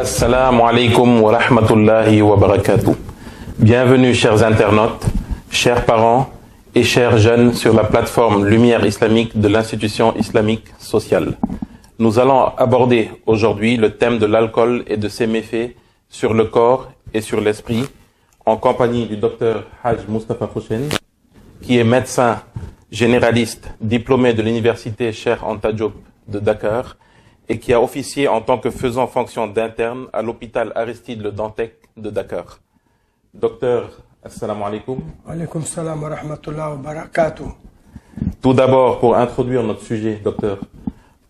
Assalamu alaikum wa rahmatullahi wa barakatuh. Bienvenue chers internautes, chers parents et chers jeunes sur la plateforme Lumière Islamique de l'Institution Islamique Sociale. Nous allons aborder aujourd'hui le thème de l'alcool et de ses méfaits sur le corps et sur l'esprit en compagnie du docteur Haj Mustafa Fouchen, qui est médecin généraliste diplômé de l'université Cheikh Anta Diop de Dakar et qui a officié en tant que faisant fonction d'interne à l'hôpital Aristide Le Dantec de Dakar. Docteur, assalamu alaikum. Alaikum salam wa rahmatullahi wa barakatuh. Tout d'abord, pour introduire notre sujet, docteur,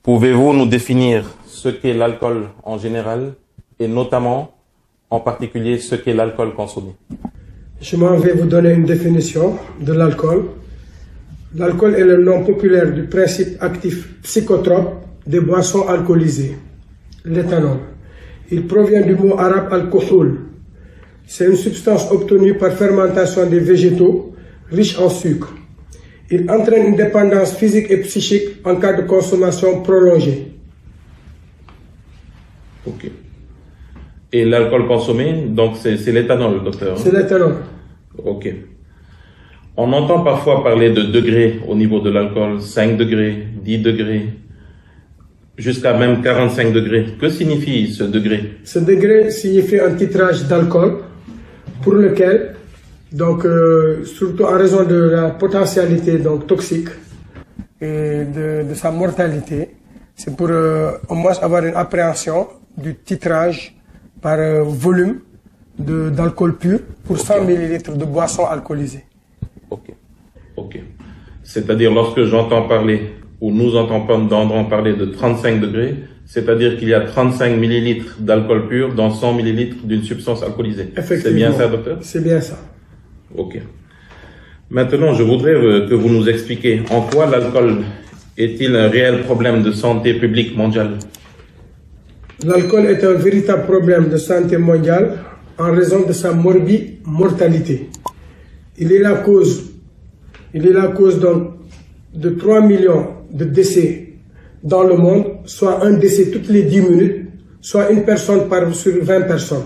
pouvez-vous nous définir ce qu'est l'alcool en général et notamment, en particulier, ce qu'est l'alcool consommé? Je m'en vais vous donner une définition de l'alcool. L'alcool est le nom populaire du principe actif psychotrope des boissons alcoolisées, l'éthanol. Il provient du mot arabe alcool. C'est une substance obtenue par fermentation des végétaux riches en sucre. Il entraîne une dépendance physique et psychique en cas de consommation prolongée. Ok. Et l'alcool consommé, donc c'est l'éthanol, docteur? C'est l'éthanol. Ok. On entend parfois parler de degrés au niveau de l'alcool, 5 degrés, 10 degrés, jusqu'à même 45 degrés. Que signifie ce degré? Ce degré signifie un titrage d'alcool pour lequel, donc, surtout en raison de la potentialité donc, toxique et de sa mortalité, c'est pour au moins avoir une appréhension du titrage par volume d'alcool pur pour 100 millilitres de boisson alcoolisée. Ok. Ok. C'est-à-dire lorsque j'entends parler, ou nous entendons parler de 35 degrés, c'est-à-dire qu'il y a 35 millilitres d'alcool pur dans 100 millilitres d'une substance alcoolisée. Effectivement. C'est bien ça, docteur? C'est bien ça. Ok. Maintenant, je voudrais que vous nous expliquiez en quoi l'alcool est-il un réel problème de santé publique mondiale? L'alcool est un véritable problème de santé mondiale en raison de sa morbide mortalité. Il est la cause donc de 3 millions de décès dans le monde, soit un décès toutes les 10 minutes, soit une personne sur 20 personnes.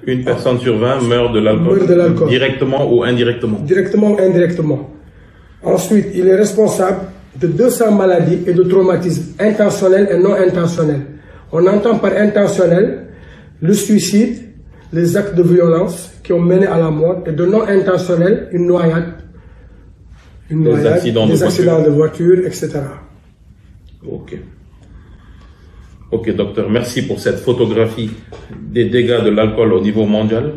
Une personne sur 20 meurt de l'alcool, directement ou indirectement? Directement ou indirectement. Ensuite, il est responsable de 200 maladies et de traumatismes intentionnels et non intentionnels. On entend par intentionnel le suicide, les actes de violence qui ont mené à la mort, et de non intentionnel, une noyade, des accidents de voiture, etc. Ok. Ok, docteur, merci pour cette photographie des dégâts de l'alcool au niveau mondial.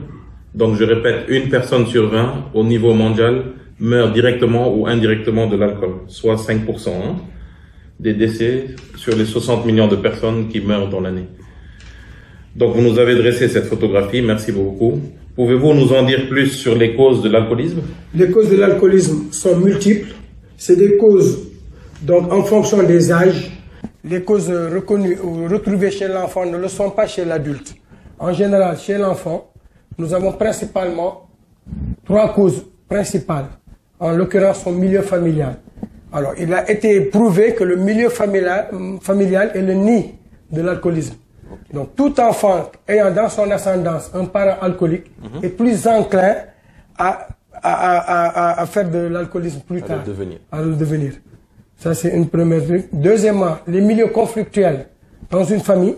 Donc, je répète, une personne sur 20 au niveau mondial meurt directement ou indirectement de l'alcool, soit 5% des décès sur les 60 millions de personnes qui meurent dans l'année. Donc, vous nous avez dressé cette photographie, merci beaucoup. Pouvez-vous nous en dire plus sur les causes de l'alcoolisme? Les causes de l'alcoolisme sont multiples. C'est des causes, donc, en fonction des âges. Les causes reconnues ou retrouvées chez l'enfant ne le sont pas chez l'adulte. En général, chez l'enfant, nous avons principalement 3 causes principales. En l'occurrence, son milieu familial. Alors, il a été prouvé que le milieu familial est le nid de l'alcoolisme. Donc, tout enfant ayant dans son ascendance un parent alcoolique est plus enclin à faire de l'alcoolisme plus tard, à le devenir. Ça, c'est une première truc. Deuxièmement, les milieux conflictuels dans une famille,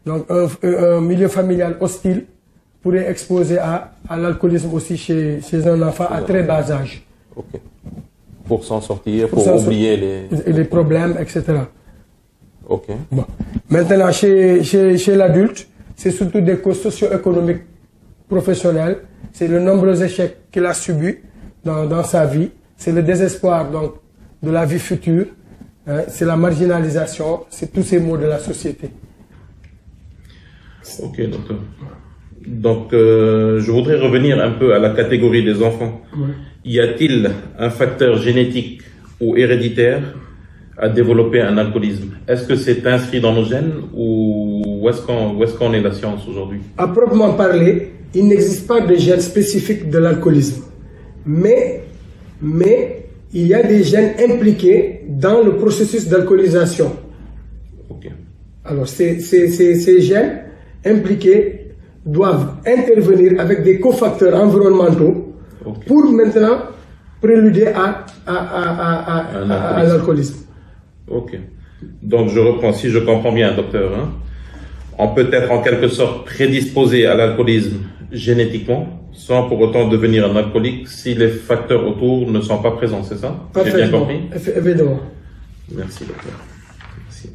donc un milieu familial hostile pourrait exposer à l'alcoolisme aussi chez un enfant à très bas âge. Ok. Pour s'en sortir, pour oublier les problèmes, etc. Ok. Bon. Maintenant, chez l'adulte, c'est surtout des causes socio-économiques professionnelles. C'est le nombreux échecs qu'il a subis dans sa vie. C'est le désespoir donc, de la vie future. Hein, c'est la marginalisation. C'est tous ces maux de la société. Ok, docteur. Donc, je voudrais revenir un peu à la catégorie des enfants. Oui. Y a-t-il un facteur génétique ou héréditaire à développer un alcoolisme? Est-ce que c'est inscrit dans nos gènes ou où est-ce qu'on est la science aujourd'hui? À proprement parler, il n'existe pas de gène spécifique de l'alcoolisme. Mais il y a des gènes impliqués dans le processus d'alcoolisation. Okay. Alors, ces gènes impliqués doivent intervenir avec des cofacteurs environnementaux pour maintenant préluder à l'alcoolisme. Ok. Donc je reprends, si je comprends bien, docteur, hein, on peut être en quelque sorte prédisposé à l'alcoolisme génétiquement, sans pour autant devenir un alcoolique si les facteurs autour ne sont pas présents, c'est ça? J'ai bien compris? Évidemment. Merci, docteur. Merci.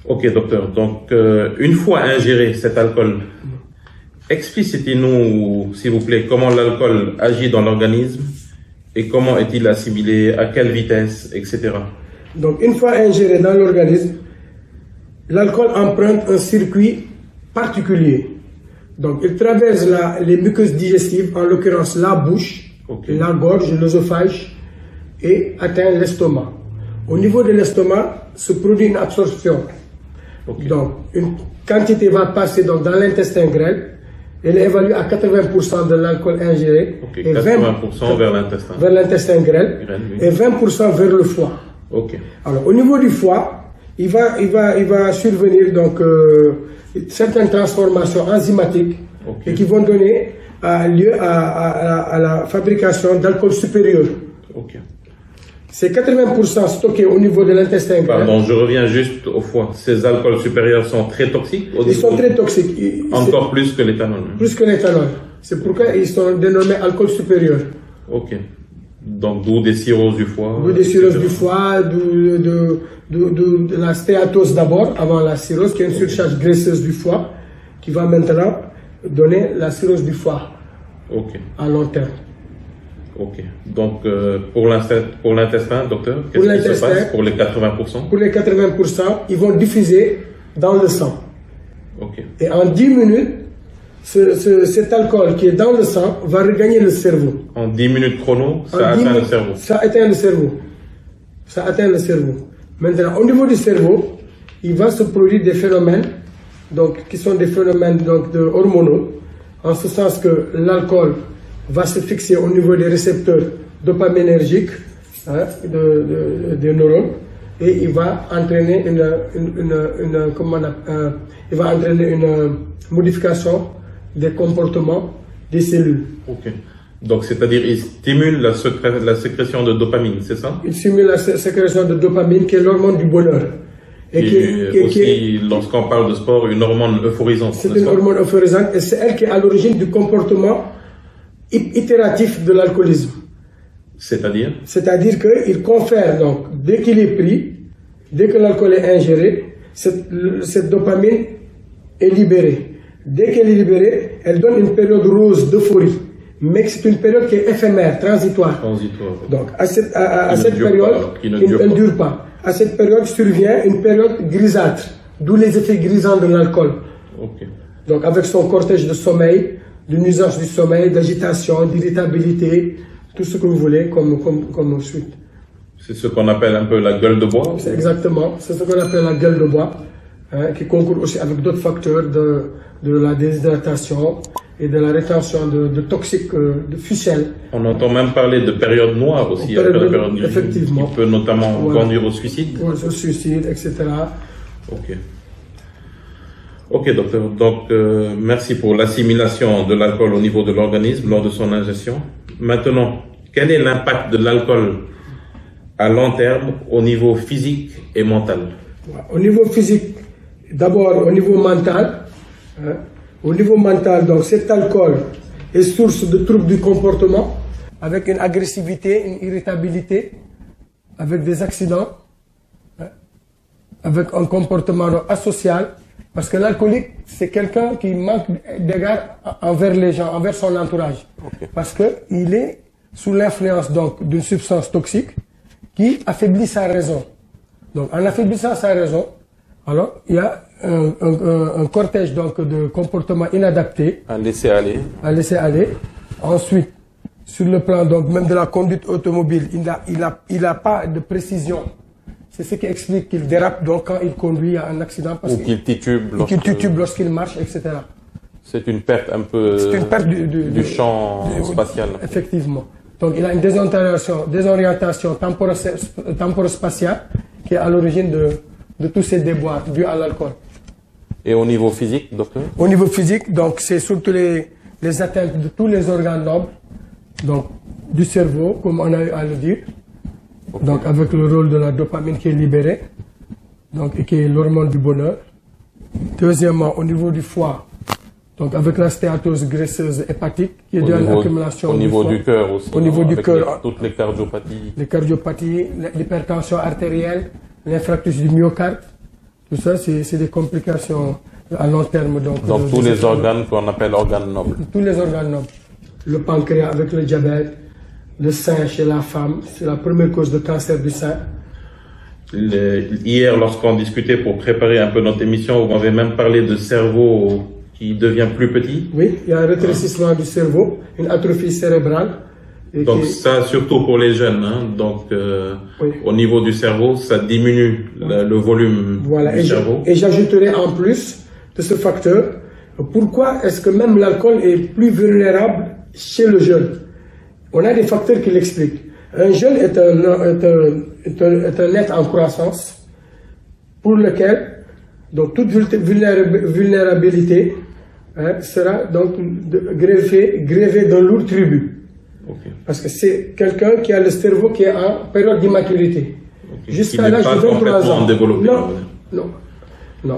Ok, docteur. Donc, une fois ingéré cet alcool, explicitez-nous, s'il vous plaît, comment l'alcool agit dans l'organisme et comment est-il assimilé, à quelle vitesse, etc. Donc, une fois ingéré dans l'organisme, l'alcool emprunte un circuit particulier. Donc, il traverse les muqueuses digestives, en l'occurrence la bouche, la gorge, l'œsophage, et atteint l'estomac. Au niveau de l'estomac, se produit une absorption. Donc, une quantité va passer donc, dans l'intestin grêle. Elle est évaluée à 80% de l'alcool ingéré. Et 80% vers l'intestin. Vers l'intestin grêle. Oui. Et 20% vers le foie. Alors, au niveau du foie, il va survenir donc, certaines transformations enzymatiques et qui vont donner lieu à la fabrication d'alcool supérieur. Ces 80% stockés au niveau de l'intestin grêle. Pardon, je reviens juste au foie. Ces alcools supérieurs sont très toxiques? Ils sont très toxiques. Encore plus que l'éthanol? Plus que l'éthanol. C'est pourquoi ils sont dénommés alcool supérieur. Donc, d'où des cirrhoses du foie? D'où des cirrhoses du foie, de la stéatose d'abord, avant la cirrhose, qui est une surcharge graisseuse du foie, qui va maintenant donner la cirrhose du foie à long terme. Donc, pour l'intestin, docteur, qu'est-ce qui se passe pour les 80%? Pour les 80%, ils vont diffuser dans le sang. Et en 10 minutes, cet alcool qui est dans le sang va regagner le cerveau. En 10 minutes chrono, ça atteint le cerveau? Ça atteint le cerveau. Ça atteint le cerveau. Maintenant, au niveau du cerveau, il va se produire des phénomènes, donc, qui sont des phénomènes donc, hormonaux, en ce sens que l'alcool va se fixer au niveau des récepteurs dopaminergiques des neurones et il va entraîner une modification des comportements des cellules. Donc, c'est-à-dire, il stimule la sécrétion de dopamine, c'est ça? Il stimule la sécrétion de dopamine, qui est l'hormone du bonheur. Et aussi, lorsqu'on parle de sport, une hormone euphorisante. C'est une hormone euphorisante et c'est elle qui est à l'origine du comportement itératif de l'alcoolisme. C'est-à-dire? C'est-à-dire qu'il confère, donc, dès qu'il est pris, dès que l'alcool est ingéré, cette dopamine est libérée. Dès qu'elle est libérée, elle donne une période rose d'euphorie. Mais c'est une période qui est éphémère, transitoire. Donc, à cette période, elle ne dure pas. À cette période survient une période grisâtre, d'où les effets grisants de l'alcool. Donc, avec son cortège de sommeil, de nuisance du sommeil, d'agitation, d'irritabilité, tout ce que vous voulez comme suite. C'est ce qu'on appelle un peu la gueule de bois? C'est exactement, c'est ce qu'on appelle la gueule de bois, qui concourt aussi avec d'autres facteurs de la déshydratation et de la rétention de toxiques, de ficelles. On entend même parler de période noire aussi, effectivement. Qui peut notamment conduire au suicide. Au suicide, etc. Ok, docteur. Donc, merci pour l'assimilation de l'alcool au niveau de l'organisme lors de son ingestion. Maintenant, quel est l'impact de l'alcool à long terme au niveau physique et mental? Au niveau physique, d'abord au niveau mental. Au niveau mental, donc cet alcool est source de troubles du comportement, avec une agressivité, une irritabilité, avec des accidents, avec un comportement asocial. Parce que l'alcoolique, c'est quelqu'un qui manque d'égard envers les gens, envers son entourage. Parce qu'il est sous l'influence donc d'une substance toxique qui affaiblit sa raison. Donc, en affaiblissant sa raison, alors il y a un cortège donc de comportements inadaptés. À laisser aller. À laisser aller. Ensuite, sur le plan donc même de la conduite automobile, il a pas de précision. C'est ce qui explique qu'il dérape donc quand il conduit à un accident. Parce qu'il titube lorsqu'il marche, etc. C'est une perte un peu du champ spatial. Effectivement. Donc il a une désorientation temporospatiale qui est à l'origine de tous ces déboires dus à l'alcool. Et au niveau physique, docteur? Au niveau physique, donc c'est surtout les atteintes de tous les organes nobles, donc du cerveau, comme on a eu à le dire, donc avec le rôle de la dopamine qui est libérée, donc, et qui est l'hormone du bonheur. Deuxièmement, au niveau du foie, donc avec la stéatose graisseuse hépatique, qui est due à l'accumulation au niveau du cœur aussi. Au niveau du cœur, toutes les cardiopathies. Les cardiopathies, l'hypertension artérielle, l'infarctus du myocarde, tout ça, c'est des complications à long terme. Donc tous les organes qu'on appelle organes nobles. Tous les organes nobles. Le pancréas avec le diabète, le sein chez la femme, c'est la première cause de cancer du sein. Hier, lorsqu'on discutait pour préparer un peu notre émission, vous m'avez même parlé de cerveau qui devient plus petit. Oui, il y a un rétrécissement du cerveau, une atrophie cérébrale. Donc ça, surtout pour les jeunes, hein. Donc oui. Au niveau du cerveau, ça diminue le volume du cerveau. Et j'ajouterai en plus de ce facteur, pourquoi est-ce que même l'alcool est plus vulnérable chez le jeune? On a des facteurs qui l'expliquent. Un jeune est un être en croissance pour lequel donc toute vulnérabilité sera donc grévée d'un lourd tribut. Okay. Parce que c'est quelqu'un qui a le cerveau qui est en période d'immaturité. Okay. Jusqu'à l'âge de 23 ans. Non.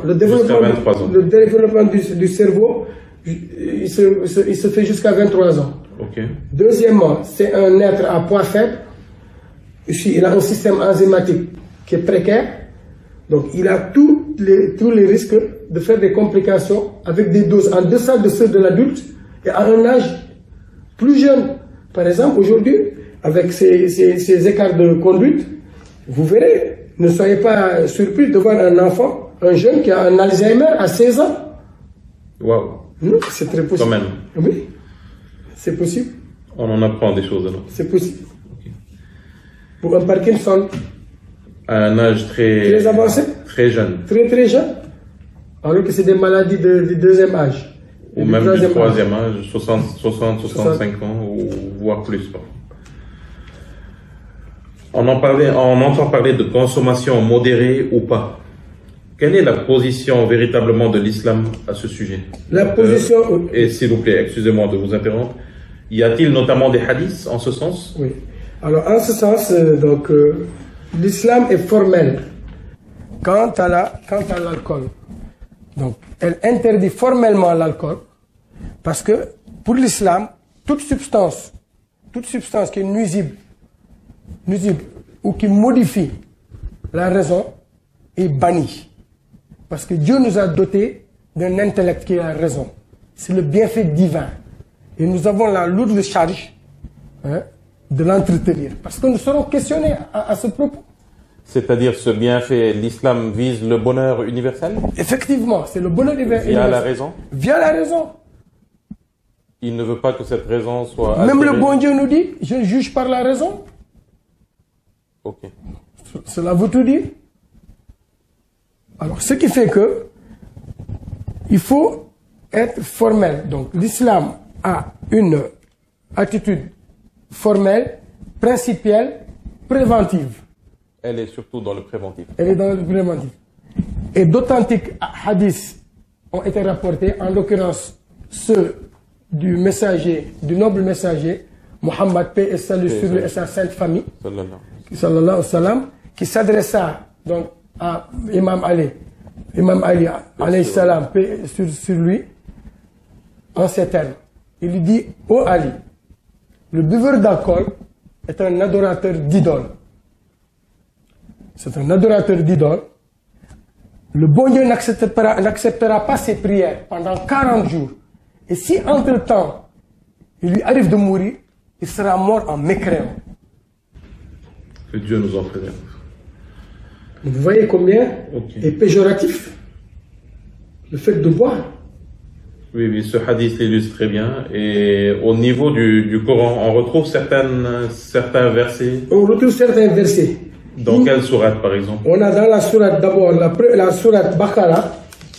Le développement du cerveau, il se fait jusqu'à 23 ans. Okay. Deuxièmement, c'est un être à poids faible. Ici, il a un système enzymatique qui est précaire. Donc, il a tous les risques de faire des complications avec des doses en deçà de ceux de l'adulte et à un âge plus jeune. Par exemple, aujourd'hui, avec ces écarts de conduite, vous verrez, ne soyez pas surpris de voir un enfant, un jeune qui a un Alzheimer à 16 ans. Waouh! C'est très possible. Quand même. Oui, c'est possible. On en apprend des choses alors. C'est possible. Okay. Pour un Parkinson. À un âge très avancé. Très jeune. Très jeune. Alors que c'est des maladies du deuxième âge. Ou même du troisième âge, 65 ans, ou voire plus. On entend parler de consommation modérée ou pas. Quelle est la position véritablement de l'islam à ce sujet? La position... Et s'il vous plaît, excusez-moi de vous interrompre, y a-t-il notamment des hadiths en ce sens? Oui. Alors en ce sens, l'islam est formel quant à l'alcool. Donc, elle interdit formellement l'alcool parce que pour l'islam, toute substance qui est nuisible ou qui modifie la raison est bannie. Parce que Dieu nous a dotés d'un intellect qui est la raison. C'est le bienfait divin. Et nous avons la lourde charge de l'entretenir. Parce que nous serons questionnés à ce propos. C'est-à-dire ce bienfait, l'islam vise le bonheur universel? Effectivement, c'est le bonheur universel. Via la raison? Via la raison. Il ne veut pas que cette raison soit altérée. Même le bon Dieu nous dit, je juge par la raison. Ok. Cela veut tout dire. Alors, ce qui fait que il faut être formel. Donc, l'islam a une attitude formelle, principielle, préventive. Elle est surtout dans le préventif. Elle est dans le préventif. Et d'authentiques hadiths ont été rapportés, en l'occurrence ceux du noble messager, Mohammed, paix et salut sur lui et sa sainte famille, sallallahu alayhi wa sallam, qui s'adressa donc à Imam Ali, alayhi salam, paix sur lui, en ces termes. Il lui dit: ô Ali, le buveur d'alcool est un adorateur d'idoles. C'est un adorateur d'idoles. Le bon Dieu n'acceptera pas ses prières pendant 40 jours. Et si entre-temps, il lui arrive de mourir, il sera mort en mécréant. Que Dieu nous en préserve. Vous voyez combien est péjoratif le fait de boire. Oui, ce hadith l'illustre très bien. Et au niveau du Coran, on retrouve certains versets. On retrouve certains versets. Dans quelle sourate, par exemple? On a dans la sourate d'abord, la sourate Baqara,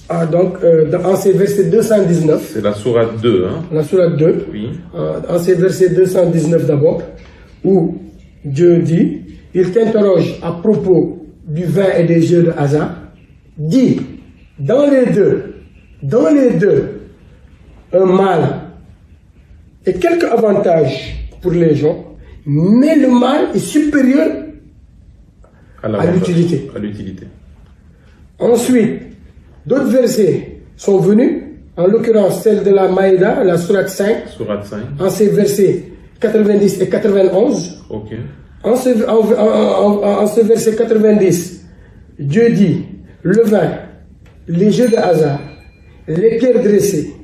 en ses versets 219. C'est la sourate 2, hein? La sourate 2. Oui. En ses versets 219 d'abord, où Dieu dit, il t'interroge à propos du vin et des jeux de hasard. Dis, Dans les deux, un mâle et quelques avantages pour les gens, mais le mâle est supérieur à l'utilité. Ensuite, d'autres versets sont venus, en l'occurrence celle de la Maïda, la Sourate 5, en ces versets 90 et 91. Okay. En ce verset 90, Dieu dit, le vin, les jeux de hasard, les pierres dressées,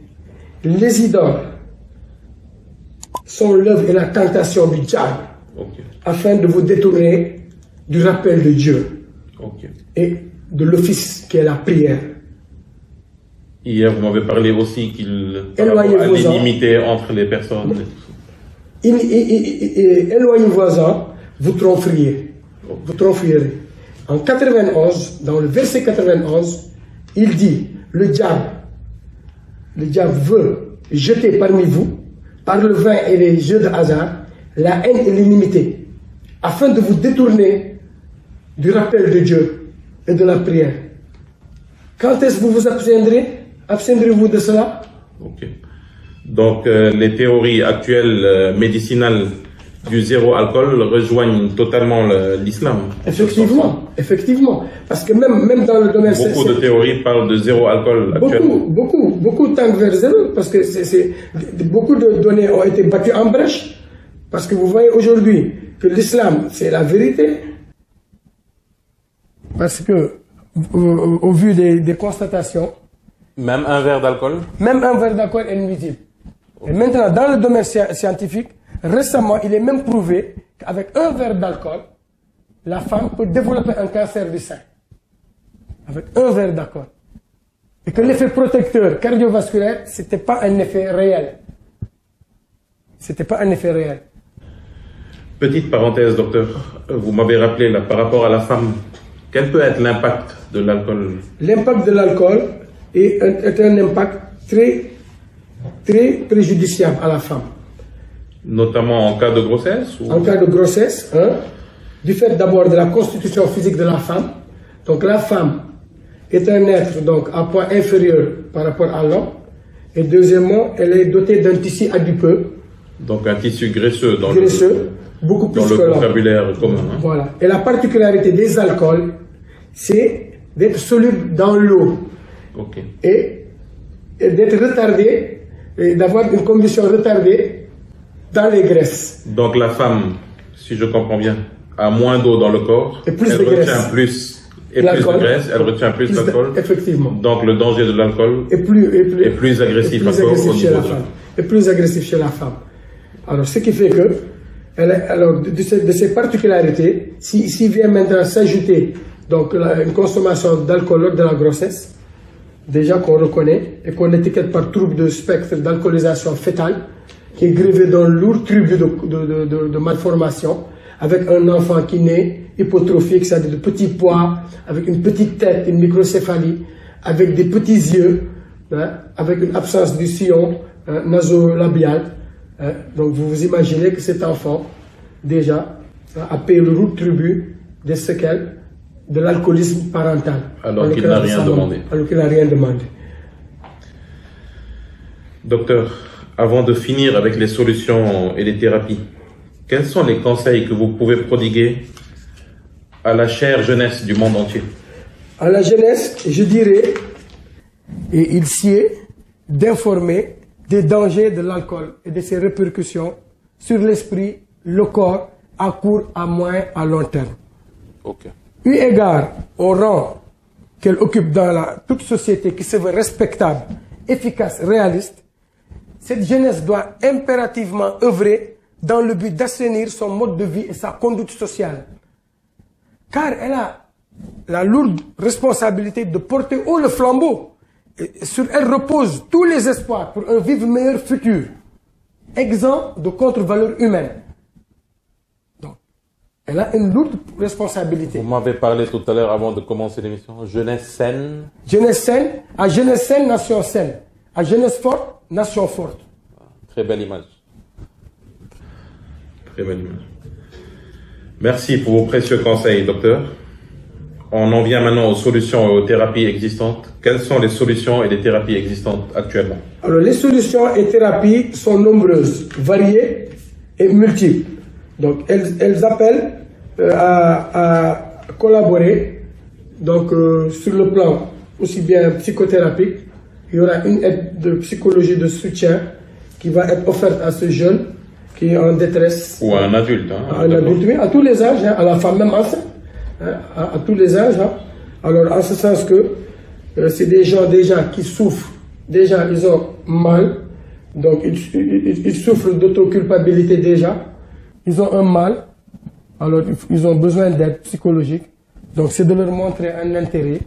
les idoles sont l'œuvre et la tentation du diable, afin de vous détourner du rappel de Dieu et de l'office qui est la prière. Hier, vous m'avez parlé aussi qu'il y a l'inimité entre les personnes. Éloignez-vous-en, vous tromperez. Vous tromperez. En 91, dans le verset 91, il dit, le diable veut jeter parmi vous, par le vin et les jeux de hasard, la haine et l'inimité, afin de vous détourner du rappel de Dieu et de la prière. Quand est-ce que vous vous abstiendrez? Abstiendrez-vous de cela? Donc, les théories actuelles médicinales du zéro alcool rejoignent totalement l'islam. Effectivement. Parce que même dans le domaine... Beaucoup de théories parlent de zéro alcool actuellement. Beaucoup tendent vers zéro, parce que beaucoup de données ont été battues en brèche. Parce que vous voyez aujourd'hui que l'islam, c'est la vérité. Parce que, au vu des constatations... Même un verre d'alcool? Même un verre d'alcool est nuisible. Et maintenant, dans le domaine scientifique, récemment, il est même prouvé qu'avec un verre d'alcool, la femme peut développer un cancer du sein. Avec un verre d'alcool. Et que l'effet protecteur cardiovasculaire, c'était pas un effet réel. C'était pas un effet réel. Petite parenthèse, docteur. Vous m'avez rappelé là, par rapport à la femme, quel peut être l'impact de l'alcool? L'impact de l'alcool est un impact très préjudiciable à la femme. Notamment en cas de grossesse? En cas de grossesse, du fait d'abord de la constitution physique de la femme. Donc la femme est un être donc, à poids inférieur par rapport à l'homme. Et deuxièmement, elle est dotée d'un tissu adipeux. Donc un tissu graisseux dans beaucoup plus dans le vocabulaire commun. Voilà. Et la particularité des alcools, c'est d'être soluble dans l'eau. Et d'être retardé, et d'avoir une combustion retardée dans les graisses. Donc la femme, si je comprends bien, a moins d'eau dans le corps, et plus elle de retient graisse. plus de graisse, elle retient plus d'alcool. Effectivement. Donc le danger de l'alcool est plus agressif chez la femme. Et plus agressif chez la femme. Alors ce qui fait que, de ces particularités, s'il vient maintenant s'ajouter donc une consommation d'alcool lors de la grossesse, déjà qu'on reconnaît et qu'on étiquette par trouble de spectre d'alcoolisation fétale, qui est grévé dans un lourd tribut de malformation, avec un enfant qui naît hypotrophique, c'est-à-dire de petits poids, avec une petite tête, une microcéphalie, avec des petits yeux, avec une absence du sillon nasolabial. Donc vous vous imaginez que cet enfant, déjà, a payé le lourd tribut des séquelles de l'alcoolisme parental. Alors qu'il n'a rien demandé. Docteur, avant de finir avec les solutions et les thérapies, quels sont les conseils que vous pouvez prodiguer à la chère jeunesse du monde entier? À la jeunesse, je dirais, et il s'y est, d'informer des dangers de l'alcool et de ses répercussions sur l'esprit, le corps, à court, à moyen, à long terme. Eu égard au rang qu'elle occupe dans toute société qui se veut respectable, efficace, réaliste, cette jeunesse doit impérativement œuvrer dans le but d'assainir son mode de vie et sa conduite sociale. Car elle a la lourde responsabilité de porter haut le flambeau. Et sur elle reposent tous les espoirs pour un vivre meilleur futur, exempt de contre-valeurs humaines. Elle a une lourde responsabilité. Vous m'avez parlé tout à l'heure avant de commencer l'émission, jeunesse saine. Jeunesse saine, à jeunesse saine, nation saine. À jeunesse forte, nation forte. Très belle image. Très belle image. Merci pour vos précieux conseils, docteur. on en vient maintenant aux solutions et aux thérapies existantes. Quelles sont les solutions et les thérapies existantes actuellement? Alors, les solutions et thérapies sont nombreuses, variées et multiples. Donc, elles appellent à collaborer donc, sur le plan aussi bien psychothérapique. Il y aura une aide de psychologie de soutien qui va être offerte à ce jeune qui est en détresse. Ou à un adulte. Hein, à un adulte, oui, à tous les âges, hein, à la femme même enceinte, hein, à tous les âges. Hein. Alors, en ce sens que c'est des gens déjà qui souffrent, déjà ils ont mal, donc ils souffrent d'autoculpabilité déjà, ils ont un mal, alors ils ont besoin d'aide psychologique. Donc, c'est de leur montrer un intérêt,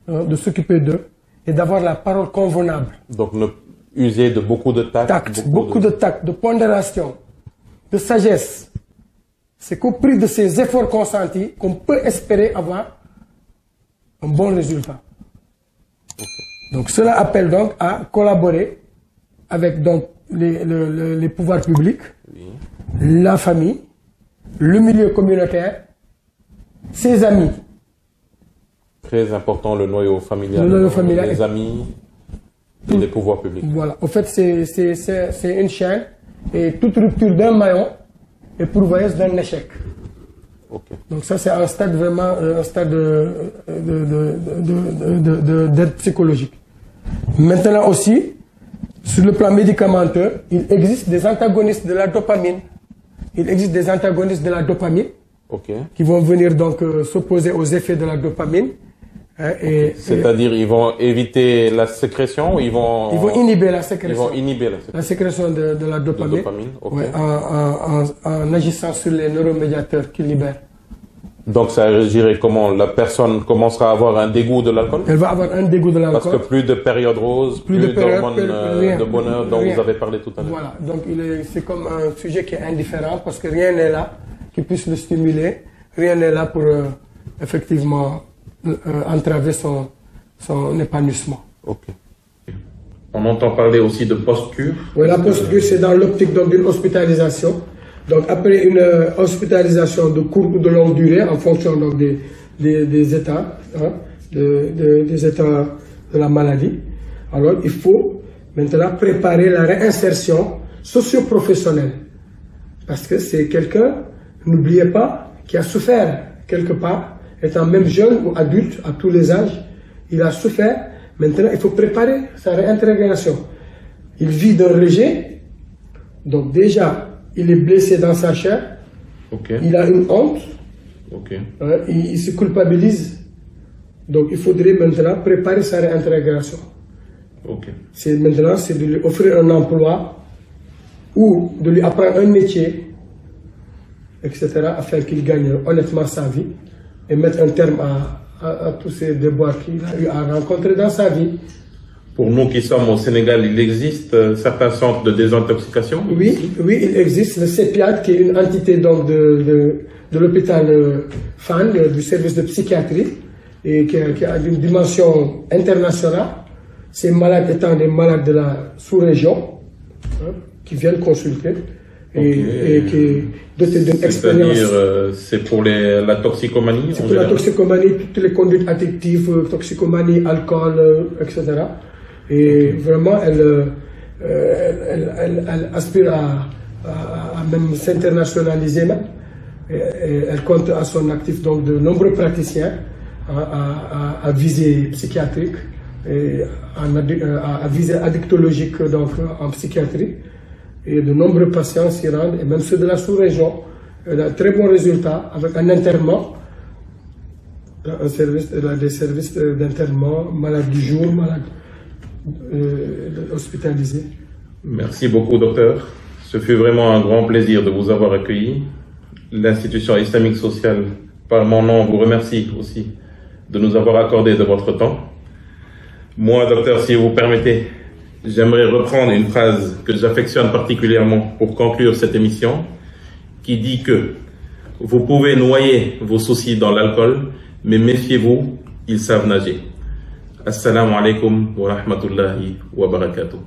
hein, de s'occuper d'eux et d'avoir la parole convenable. Donc, user de beaucoup de tact. Beaucoup de tact, de pondération, de sagesse. C'est qu'au prix de ces efforts consentis qu'on peut espérer avoir un bon résultat. Okay. Donc cela appelle donc à collaborer avec donc les pouvoirs publics, oui, la famille, le milieu communautaire, ses amis. Très important, le noyau familial. Le noyau familial. Les amis et les pouvoirs publics. Voilà. Au fait, c'est une chaîne et toute rupture d'un maillon est pourvoyeuse d'un échec. Okay. Donc ça, c'est un stade vraiment, un stade d'aide psychologique. Maintenant aussi, sur le plan médicamenteux, il existe des antagonistes de la dopamine. Il existe des antagonistes de la dopamine, okay, qui vont venir donc s'opposer aux effets de la dopamine. Okay. C'est-à-dire, ils vont éviter la sécrétion ou ils vont inhiber la sécrétion. Ils vont inhiber la sécrétion de la dopamine, okay, ouais, en agissant sur les neuromédiateurs qu'ils libèrent. Donc ça agirait comment? La personne commencera à avoir un dégoût de l'alcool? Elle va avoir un dégoût de l'alcool. Parce que plus de période rose, plus d'hormones de bonheur dont vous avez parlé tout à l'heure. Voilà, donc c'est comme un sujet qui est indifférent parce que rien n'est là qui puisse le stimuler, rien n'est là pour effectivement entraver son épanouissement. Ok. On entend parler aussi de post-cure. Oui, la post-cure, c'est dans l'optique d'une hospitalisation. Donc après une hospitalisation de courte ou de longue durée, en fonction donc, des états, hein, des états de la maladie, alors il faut maintenant préparer la réinsertion socio-professionnelle. Parce que c'est quelqu'un, n'oubliez pas, qui a souffert quelque part, étant même jeune ou adulte, à tous les âges, il a souffert. Maintenant, il faut préparer sa réintégration. Il vit d'un rejet, donc déjà, il est blessé dans sa chair, okay, il a une honte, okay, hein, il se culpabilise. Donc, il faudrait maintenant préparer sa réintégration. Okay. Maintenant, c'est de lui offrir un emploi ou de lui apprendre un métier, etc., afin qu'il gagne honnêtement sa vie et mettre un terme à tous ces déboires qu'il a eu à rencontrer dans sa vie. Pour nous qui sommes au Sénégal, il existe certains centres de désintoxication? Oui, oui, il existe le CEPIAT, qui est une entité donc de l'hôpital FAN, du service de psychiatrie, et qui a une dimension internationale. Ces malades étant des malades de la sous-région, hein, qui viennent consulter, et qui dotés d'une expérience. C'est-à-dire, c'est pour la toxicomanie? C'est pour la toxicomanie, toutes les conduites addictives, toxicomanie, alcool, etc. Et vraiment, elle aspire à même s'internationaliser même. Elle compte à son actif donc de nombreux praticiens à visée psychiatrique, et à visée addictologique donc en psychiatrie. Et de nombreux patients s'y rendent, et même ceux de la sous-région. Elle a un très bon résultat avec un internement, des services d'internement, malades du jour, malades hospitalisés. Merci beaucoup, docteur. Ce fut vraiment un grand plaisir de vous avoir accueilli. L'institution islamique sociale, par mon nom, vous remercie aussi de nous avoir accordé de votre temps. Moi, docteur, si vous permettez, j'aimerais reprendre une phrase que j'affectionne particulièrement pour conclure cette émission, qui dit que vous pouvez noyer vos soucis dans l'alcool, mais méfiez-vous, ils savent nager. Assalamu alaikum wa rahmatullahi wa barakatuh.